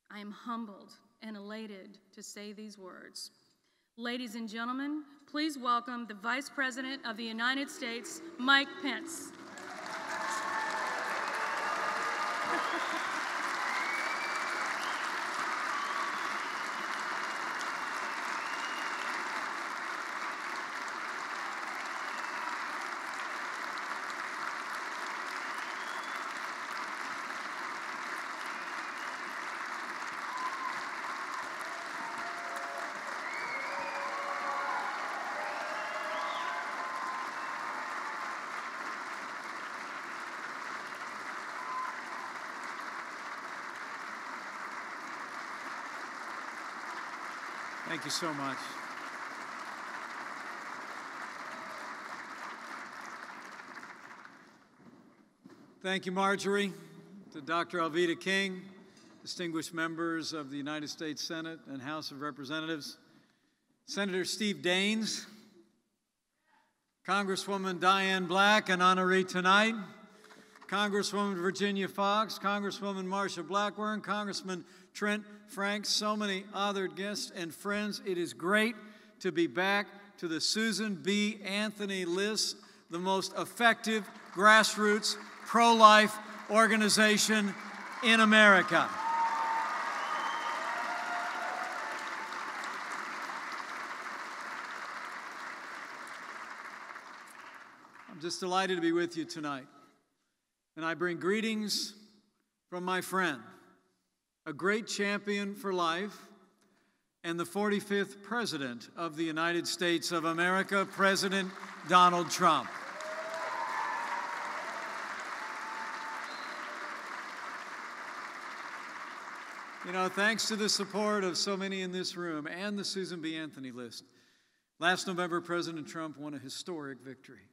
I am humbled and elated to say these words. Ladies and gentlemen, please welcome the Vice President of the United States, Mike Pence. Thank you so much. Thank you, Marjorie, to Dr. Alveda King, distinguished members of the United States Senate and House of Representatives, Senator Steve Daines, Congresswoman Diane Black, an honoree tonight, Congresswoman Virginia Foxx, Congresswoman Marsha Blackburn, Congressman Trent Franks, so many honored guests and friends. It is great to be back to the Susan B. Anthony list, the most effective grassroots pro-life organization in America. I'm just delighted to be with you tonight. And I bring greetings from my friend, a great champion for life, and the 45th President of the United States of America, President Donald Trump. You know, thanks to the support of so many in this room and the Susan B. Anthony list, last November, President Trump won a historic victory.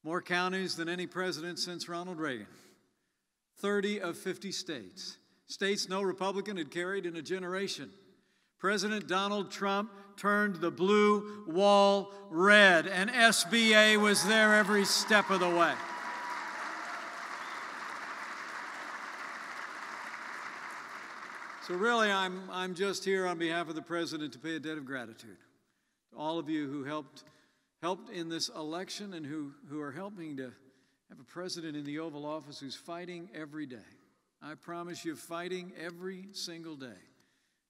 More counties than any president since Ronald Reagan. 30 of 50 states. States no Republican had carried in a generation. President Donald Trump turned the blue wall red, and SBA was there every step of the way. So really, I'm just here on behalf of the President to pay a debt of gratitude to all of you who helped in this election and who are helping to have a president in the Oval Office who's fighting every day. I promise you, fighting every single day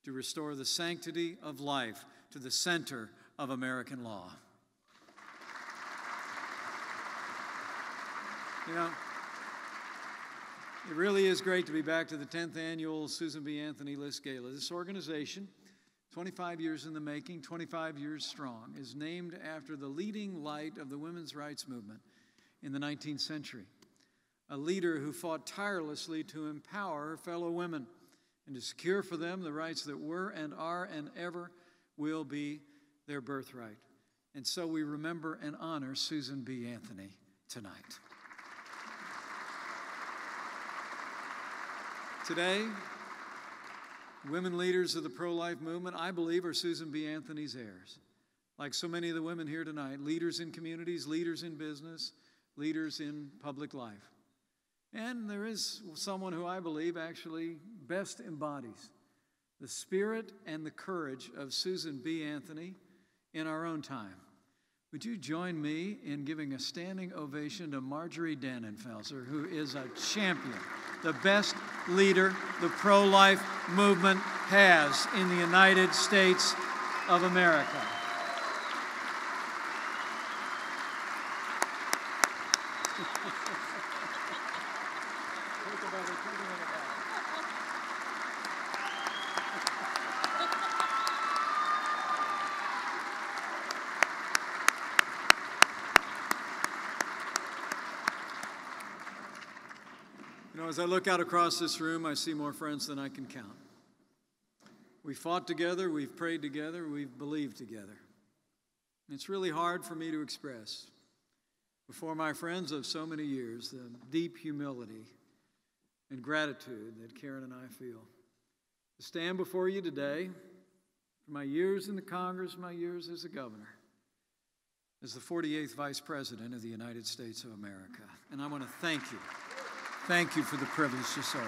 to restore the sanctity of life to the center of American law. You know, it really is great to be back to the 10th annual Susan B. Anthony List Gala. This organization, 25 years in the making, 25 years strong, is named after the leading light of the women's rights movement in the 19th century, a leader who fought tirelessly to empower her fellow women and to secure for them the rights that were and are and ever will be their birthright. And so we remember and honor Susan B. Anthony tonight. Today, women leaders of the pro-life movement, I believe, are Susan B. Anthony's heirs. Like so many of the women here tonight, leaders in communities, leaders in business, leaders in public life. And there is someone who I believe actually best embodies the spirit and the courage of Susan B. Anthony in our own time. Would you join me in giving a standing ovation to Marjorie Dannenfelser, who is a champion, the best leader the pro-life movement has in the United States of America. You know, as I look out across this room, I see more friends than I can count. We fought together, we've prayed together, we've believed together. It's really hard for me to express before my friends of so many years the deep humility and gratitude that Karen and I feel. To stand before you today, for my years in the Congress, my years as a governor, as the 48th Vice President of the United States of America. And I want to thank you. Thank you for the privilege to serve.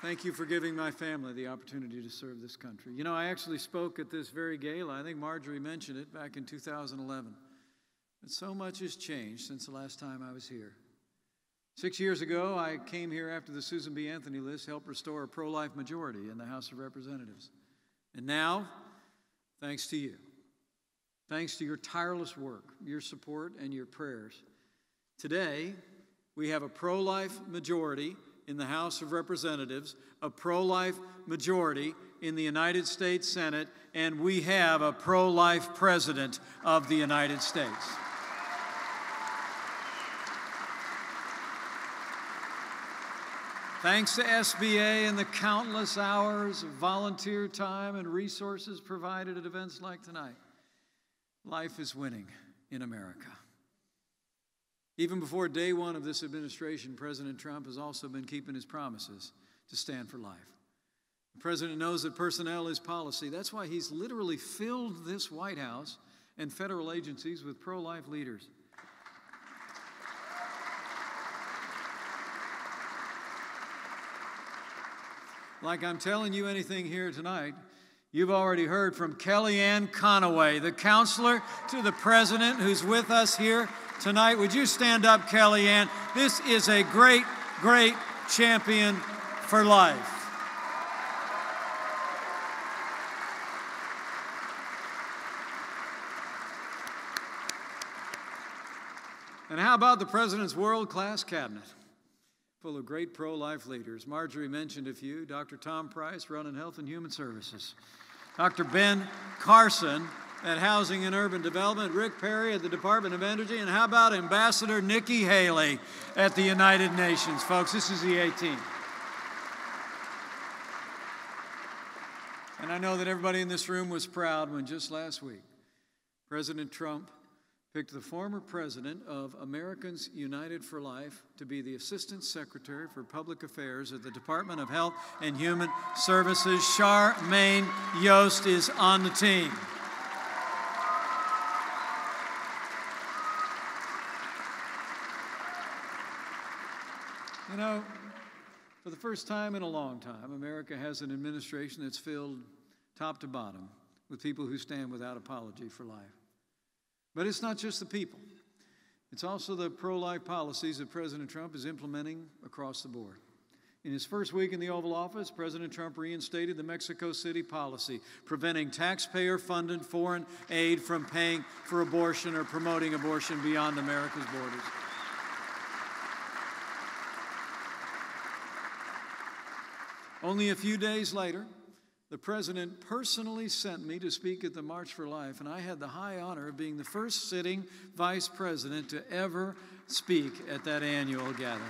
Thank you for giving my family the opportunity to serve this country. You know, I actually spoke at this very gala. I think Marjorie mentioned it back in 2011. But so much has changed since the last time I was here. 6 years ago, I came here after the Susan B. Anthony list helped restore a pro-life majority in the House of Representatives. And now, thanks to you, thanks to your tireless work, your support, and your prayers, today we have a pro-life majority in the House of Representatives, a pro-life majority in the United States Senate, and we have a pro-life President of the United States. Thanks to SBA and the countless hours of volunteer time and resources provided at events like tonight, life is winning in America. Even before day one of this administration, President Trump has also been keeping his promises to stand for life. The President knows that personnel is policy. That's why he's literally filled this White House and federal agencies with pro-life leaders. Like I'm telling you anything here tonight, you've already heard from Kellyanne Conaway, the counselor to the President who's with us here tonight. Would you stand up, Kellyanne? This is a great, great champion for life. And how about the President's world-class cabinet? Full of great pro-life leaders. Marjorie mentioned a few. Dr. Tom Price, running Health and Human Services. Dr. Ben Carson at Housing and Urban Development. Rick Perry at the Department of Energy. And how about Ambassador Nikki Haley at the United Nations? Folks, this is the A-team. And I know that everybody in this room was proud when just last week, President Trump picked the former president of Americans United for Life to be the Assistant Secretary for Public Affairs at the Department of Health and Human Services. Charmaine Yost is on the team. You know, for the first time in a long time, America has an administration that's filled top to bottom with people who stand without apology for life. But it's not just the people. It's also the pro-life policies that President Trump is implementing across the board. In his first week in the Oval Office, President Trump reinstated the Mexico City policy, preventing taxpayer-funded foreign aid from paying for abortion or promoting abortion beyond America's borders. Only a few days later, the President personally sent me to speak at the March for Life, and I had the high honor of being the first sitting Vice President to ever speak at that annual gathering.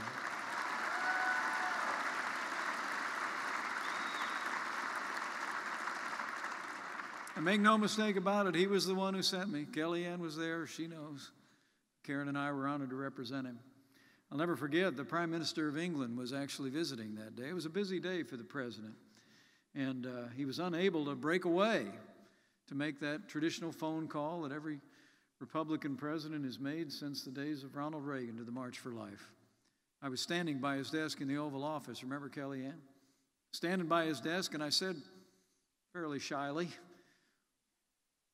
And make no mistake about it, he was the one who sent me. Kellyanne was there, she knows. Karen and I were honored to represent him. I'll never forget, the Prime Minister of England was actually visiting that day. It was a busy day for the President. And he was unable to break away to make that traditional phone call that every Republican president has made since the days of Ronald Reagan to the March for Life. I was standing by his desk in the Oval Office. Remember Kellyanne? Standing by his desk, and I said fairly shyly,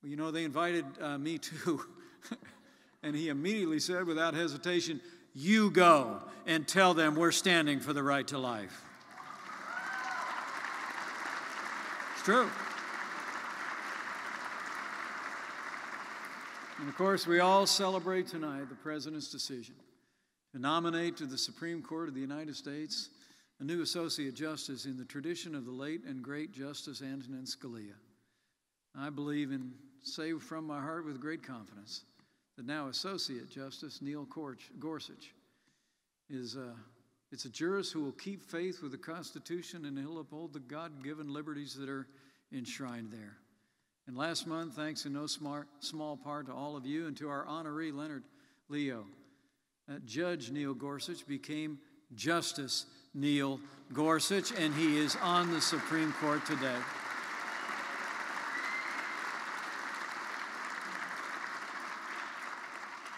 well, you know, they invited me too. And he immediately said without hesitation, you go and tell them we're standing for the right to life. It's true. And of course, we all celebrate tonight the President's decision to nominate to the Supreme Court of the United States a new Associate Justice in the tradition of the late and great Justice Antonin Scalia. I believe and say from my heart with great confidence that now Associate Justice Neil Gorsuch is it's a jurist who will keep faith with the Constitution, and he'll uphold the God-given liberties that are enshrined there. And last month, thanks in no small part to all of you and to our honoree, Leonard Leo, Judge Neil Gorsuch became Justice Neil Gorsuch, and he is on the Supreme Court today.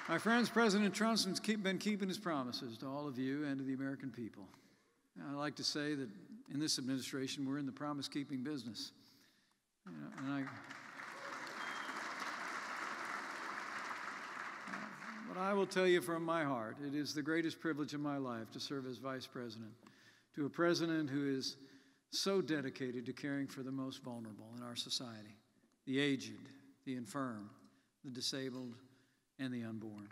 My friends, President Trump's been keeping his promises to all of you and to the American people. I like to say that in this administration, we're in the promise-keeping business. But I will tell you from my heart, it is the greatest privilege of my life to serve as Vice President to a president who is so dedicated to caring for the most vulnerable in our society, the aged, the infirm, the disabled, and the unborn.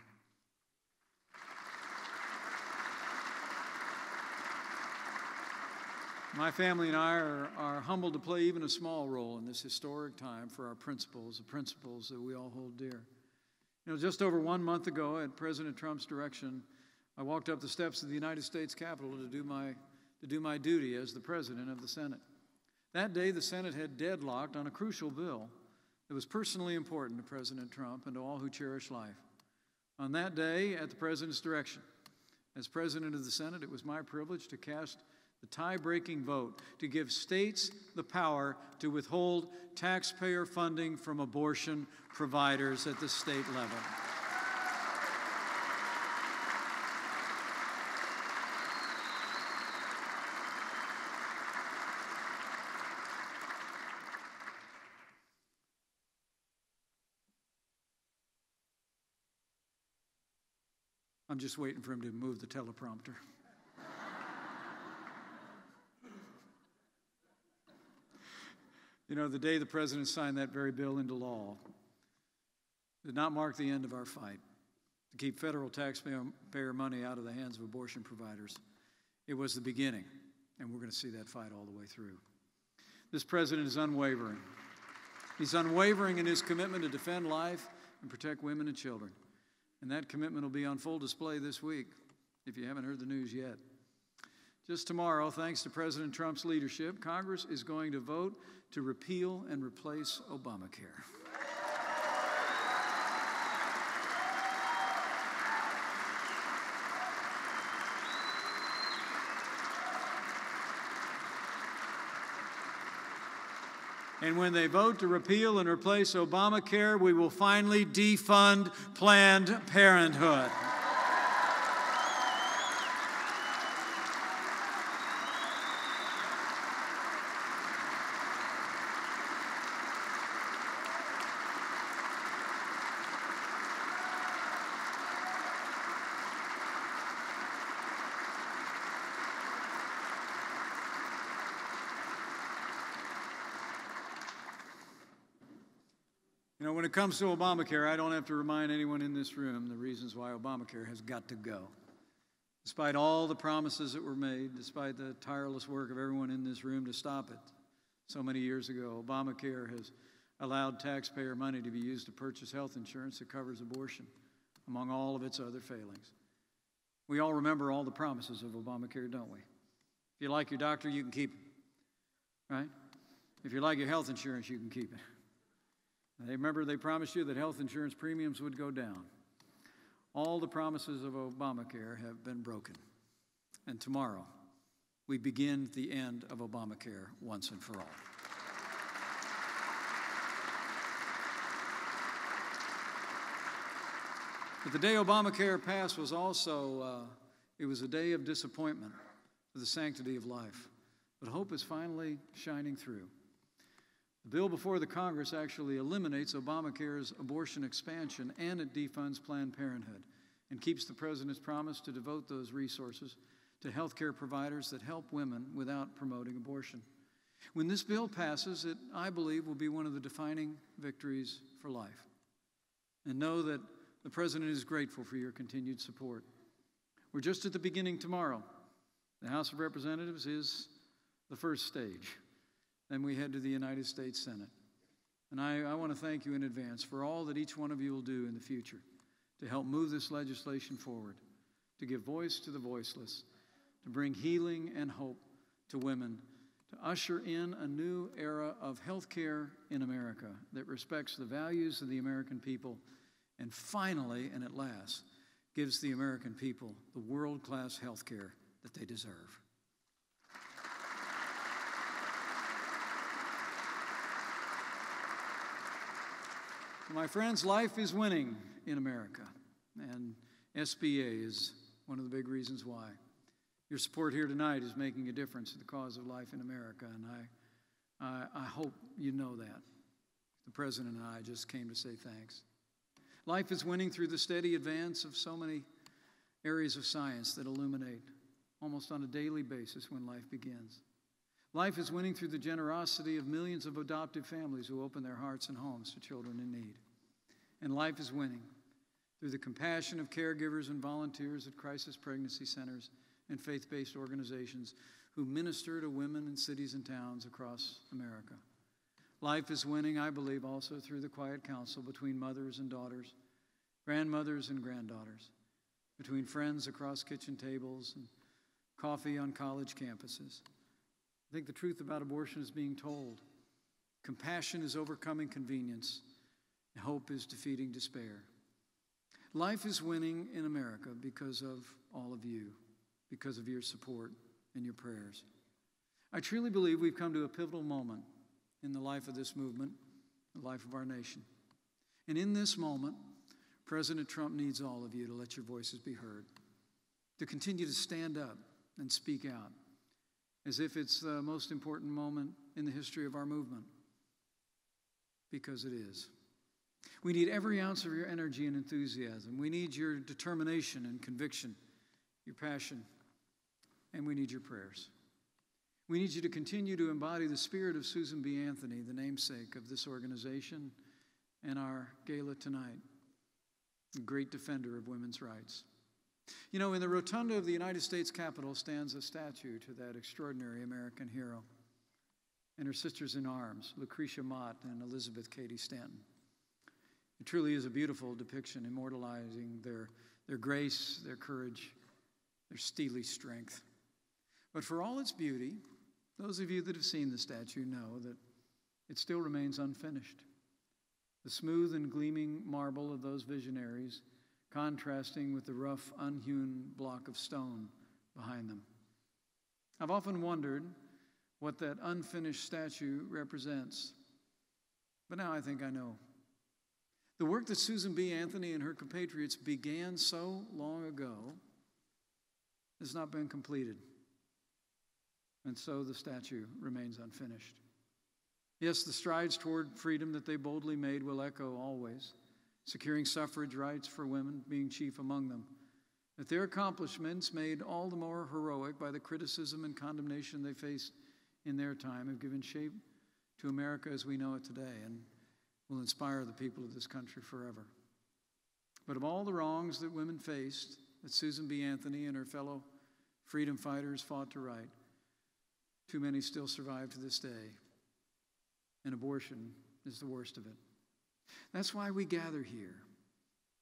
My family and I are humbled to play even a small role in this historic time for our principles, the principles that we all hold dear. Just over 1 month ago, at President Trump's direction, I walked up the steps of the United States Capitol to do my duty as the President of the Senate. That day, the Senate had deadlocked on a crucial bill that was personally important to President Trump and to all who cherish life. On that day, at the President's direction, as President of the Senate, it was my privilege to cast the tie-breaking vote to give states the power to withhold taxpayer funding from abortion providers at the state level. I'm just waiting for him to move the teleprompter. The day the President signed that very bill into law did not mark the end of our fight to keep federal taxpayer money out of the hands of abortion providers. It was the beginning, and we're going to see that fight all the way through. This President is unwavering. He's unwavering in his commitment to defend life and protect women and children. And that commitment will be on full display this week, if you haven't heard the news yet. Just tomorrow, thanks to President Trump's leadership, Congress is going to vote to repeal and replace Obamacare. And when they vote to repeal and replace Obamacare, we will finally defund Planned Parenthood. When it comes to Obamacare, I don't have to remind anyone in this room the reasons why Obamacare has got to go. Despite all the promises that were made, despite the tireless work of everyone in this room to stop it so many years ago, Obamacare has allowed taxpayer money to be used to purchase health insurance that covers abortion, among all of its other failings. We all remember all the promises of Obamacare, don't we? If you like your doctor, you can keep it, right? If you like your health insurance, you can keep it. Remember, they promised you that health insurance premiums would go down. All the promises of Obamacare have been broken. And tomorrow, we begin the end of Obamacare once and for all. But the day Obamacare passed was also, it was a day of disappointment for the sanctity of life. But hope is finally shining through. The bill before the Congress actually eliminates Obamacare's abortion expansion, and it defunds Planned Parenthood and keeps the President's promise to devote those resources to health care providers that help women without promoting abortion. When this bill passes, it, I believe, will be one of the defining victories for life. And know that the President is grateful for your continued support. We're just at the beginning tomorrow. The House of Representatives is the first stage. Then we head to the United States Senate. And I want to thank you in advance for all that each one of you will do in the future to help move this legislation forward, to give voice to the voiceless, to bring healing and hope to women, to usher in a new era of health care in America that respects the values of the American people, and finally, and at last, gives the American people the world-class health care that they deserve. My friends, life is winning in America, and SBA is one of the big reasons why. Your support here tonight is making a difference in the cause of life in America, and I hope you know that. The President and I just came to say thanks. Life is winning through the steady advance of so many areas of science that illuminate almost on a daily basis when life begins. Life is winning through the generosity of millions of adoptive families who open their hearts and homes to children in need. And life is winning through the compassion of caregivers and volunteers at crisis pregnancy centers and faith-based organizations who minister to women in cities and towns across America. Life is winning, I believe, also through the quiet counsel between mothers and daughters, grandmothers and granddaughters, between friends across kitchen tables and coffee on college campuses. I think the truth about abortion is being told. Compassion is overcoming convenience, and hope is defeating despair. Life is winning in America because of all of you, because of your support and your prayers. I truly believe we've come to a pivotal moment in the life of this movement, the life of our nation. And in this moment, President Trump needs all of you to let your voices be heard, to continue to stand up and speak out, as if it's the most important moment in the history of our movement, because it is. We need every ounce of your energy and enthusiasm. We need your determination and conviction, your passion, and we need your prayers. We need you to continue to embody the spirit of Susan B. Anthony, the namesake of this organization and our gala tonight, a great defender of women's rights. You know, in the rotunda of the United States Capitol stands a statue to that extraordinary American hero and her sisters in arms, Lucretia Mott and Elizabeth Cady Stanton. It truly is a beautiful depiction, immortalizing their grace, their courage, their steely strength. But for all its beauty, those of you that have seen the statue know that it still remains unfinished. The smooth and gleaming marble of those visionaries contrasting with the rough, unhewn block of stone behind them. I've often wondered what that unfinished statue represents, but now I think I know. The work that Susan B. Anthony and her compatriots began so long ago has not been completed, and so the statue remains unfinished. Yes, the strides toward freedom that they boldly made will echo always, securing suffrage rights for women being chief among them. But their accomplishments, made all the more heroic by the criticism and condemnation they faced in their time, have given shape to America as we know it today and will inspire the people of this country forever. But of all the wrongs that women faced, that Susan B. Anthony and her fellow freedom fighters fought to right, too many still survive to this day, and abortion is the worst of it. That's why we gather here.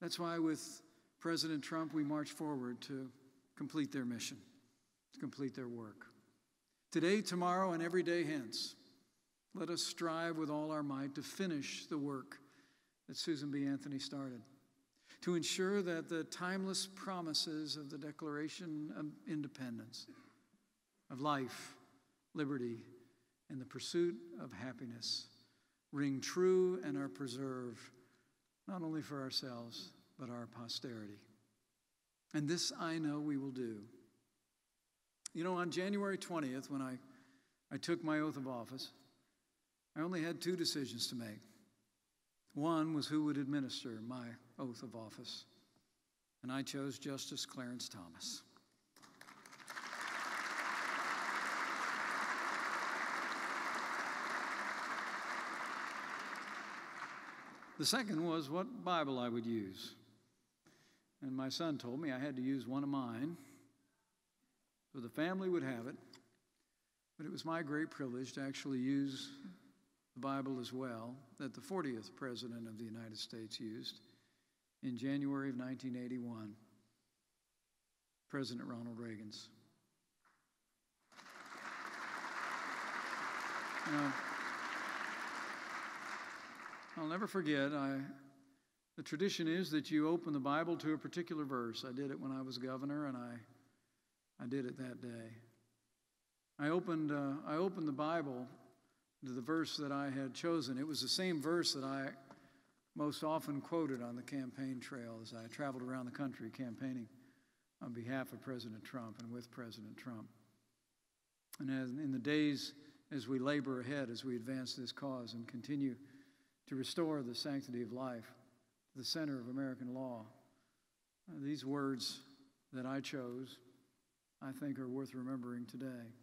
That's why with President Trump we march forward to complete their mission, to complete their work. Today, tomorrow, and every day hence, let us strive with all our might to finish the work that Susan B. Anthony started, to ensure that the timeless promises of the Declaration of Independence, of life, liberty, and the pursuit of happiness ring true and are preserved, not only for ourselves, but our posterity. And this I know we will do. You know, on January 20th, when I took my oath of office, I only had two decisions to make. One was who would administer my oath of office, and I chose Justice Clarence Thomas. The second was what Bible I would use. And my son told me I had to use one of mine, so the family would have it. But it was my great privilege to actually use the Bible as well, that the 40th President of the United States used in January of 1981, President Ronald Reagan's. I'll never forget, the tradition is that you open the Bible to a particular verse. I did it when I was governor, and I did it that day. I opened the Bible to the verse that I had chosen. It was the same verse that I most often quoted on the campaign trail as I traveled around the country campaigning on behalf of President Trump and with President Trump. And in the days as we labor ahead, as we advance this cause and continue to restore the sanctity of life to the center of American law, these words that I chose, I think, are worth remembering today.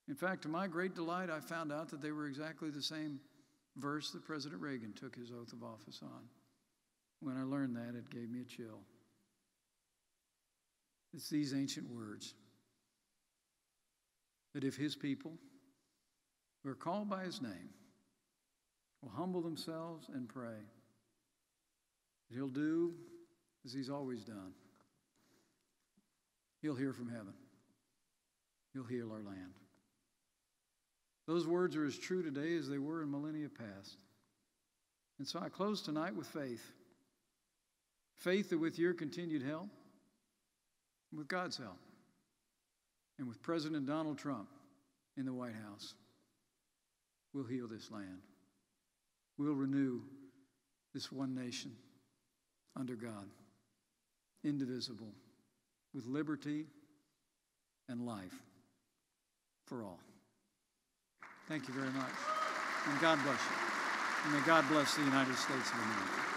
In fact, to my great delight, I found out that they were exactly the same verse that President Reagan took his oath of office on. When I learned that, it gave me a chill. It's these ancient words that if his people who are called by his name will humble themselves and pray, that he'll do as he's always done. He'll hear from heaven. He'll heal our land. Those words are as true today as they were in millennia past. And so I close tonight with faith. Faith that with your continued help, with God's help, and with President Donald Trump in the White House, we'll heal this land. We'll renew this one nation under God, indivisible, with liberty and life for all. Thank you very much. And God bless you. And may God bless the United States of America.